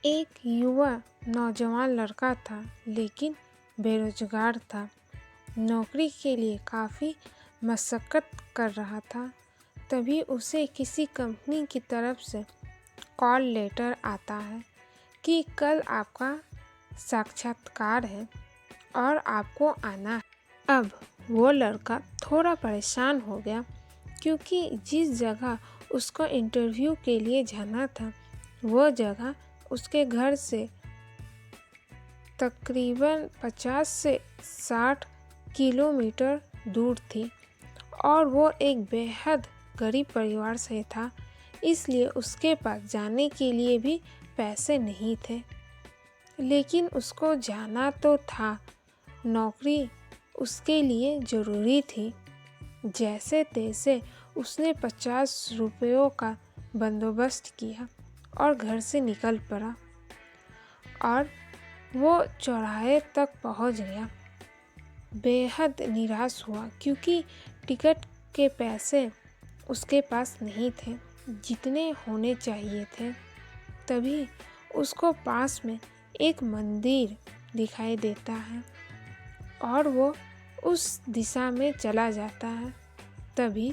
एक युवा नौजवान लड़का था, लेकिन बेरोजगार था। नौकरी के लिए काफ़ी मशक्क़त कर रहा था। तभी उसे किसी कंपनी की तरफ से कॉल लेटर आता है कि कल आपका साक्षात्कार है और आपको आना है। अब वो लड़का थोड़ा परेशान हो गया, क्योंकि जिस जगह उसको इंटरव्यू के लिए जाना था वो जगह उसके घर से तकरीबन 50 से 60 किलोमीटर दूर थी और वो एक बेहद गरीब परिवार से था, इसलिए उसके पास जाने के लिए भी पैसे नहीं थे। लेकिन उसको जाना तो था, नौकरी उसके लिए ज़रूरी थी। जैसे तैसे उसने 50 रुपयों का बंदोबस्त किया और घर से निकल पड़ा और वो चौराहे तक पहुंच गया। बेहद निराश हुआ, क्योंकि टिकट के पैसे उसके पास नहीं थे जितने होने चाहिए थे। तभी उसको पास में एक मंदिर दिखाई देता है और वो उस दिशा में चला जाता है। तभी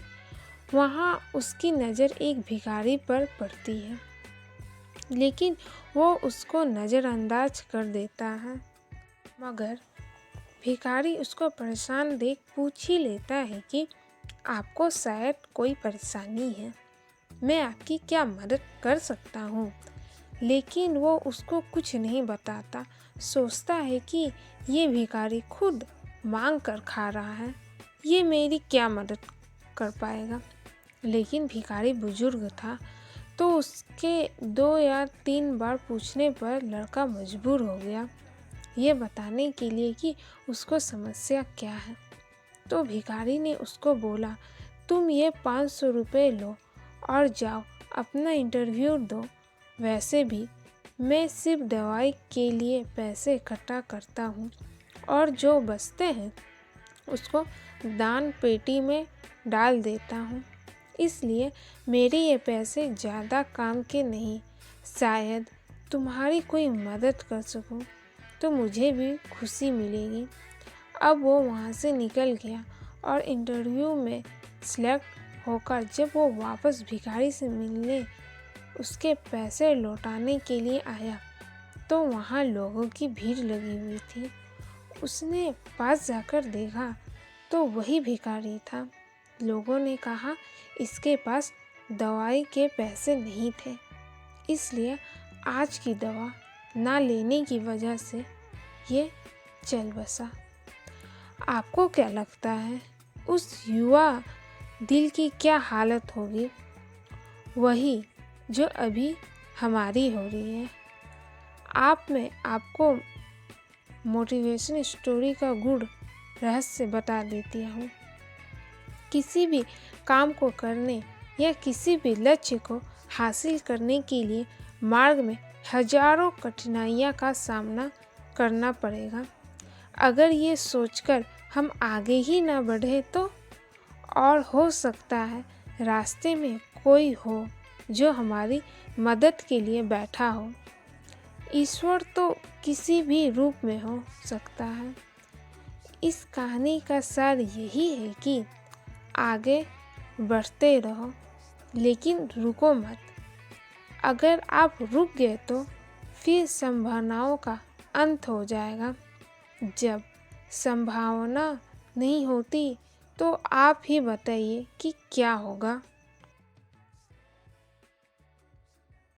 वहाँ उसकी नज़र एक भिखारी पर पड़ती है, लेकिन वो उसको नज़रअंदाज कर देता है। मगर भिखारी उसको परेशान देख पूछ ही लेता है कि आपको शायद कोई परेशानी है, मैं आपकी क्या मदद कर सकता हूँ। लेकिन वो उसको कुछ नहीं बताता। सोचता है कि ये भिखारी खुद मांग कर खा रहा है, ये मेरी क्या मदद कर पाएगा। लेकिन भिखारी बुजुर्ग था, तो उसके 2 या 3 बार पूछने पर लड़का मजबूर हो गया ये बताने के लिए कि उसको समस्या क्या है। तो भिखारी ने उसको बोला, तुम ये 500 रुपये लो और जाओ अपना इंटरव्यू दो। वैसे भी मैं सिर्फ दवाई के लिए पैसे इकट्ठा करता हूँ और जो बचते हैं उसको दान पेटी में डाल देता हूँ, इसलिए मेरे ये पैसे ज़्यादा काम के नहीं। शायद तुम्हारी कोई मदद कर सकूँ तो मुझे भी खुशी मिलेगी। अब वो वहाँ से निकल गया और इंटरव्यू में सिलेक्ट होकर जब वो वापस भिखारी से मिलने उसके पैसे लौटाने के लिए आया, तो वहाँ लोगों की भीड़ लगी हुई थी। उसने पास जाकर देखा तो वही भिखारी था। लोगों ने कहा इसके पास दवाई के पैसे नहीं थे, इसलिए आज की दवा ना लेने की वजह से ये चल बसा। आपको क्या लगता है उस युवा दिल की क्या हालत होगी? वही जो अभी हमारी हो रही है। मैं आपको मोटिवेशन स्टोरी का गूढ़ रहस्य बता देती हूँ। किसी भी काम को करने या किसी भी लक्ष्य को हासिल करने के लिए मार्ग में हजारों कठिनाइयों का सामना करना पड़ेगा। अगर ये सोचकर हम आगे ही ना बढ़े तो, और हो सकता है रास्ते में कोई हो जो हमारी मदद के लिए बैठा हो। ईश्वर तो किसी भी रूप में हो सकता है। इस कहानी का सार यही है कि आगे बढ़ते रहो, लेकिन रुको मत। अगर आप रुक गए तो फिर संभावनाओं का अंत हो जाएगा। जब संभावना नहीं होती तो आप ही बताइए कि क्या होगा।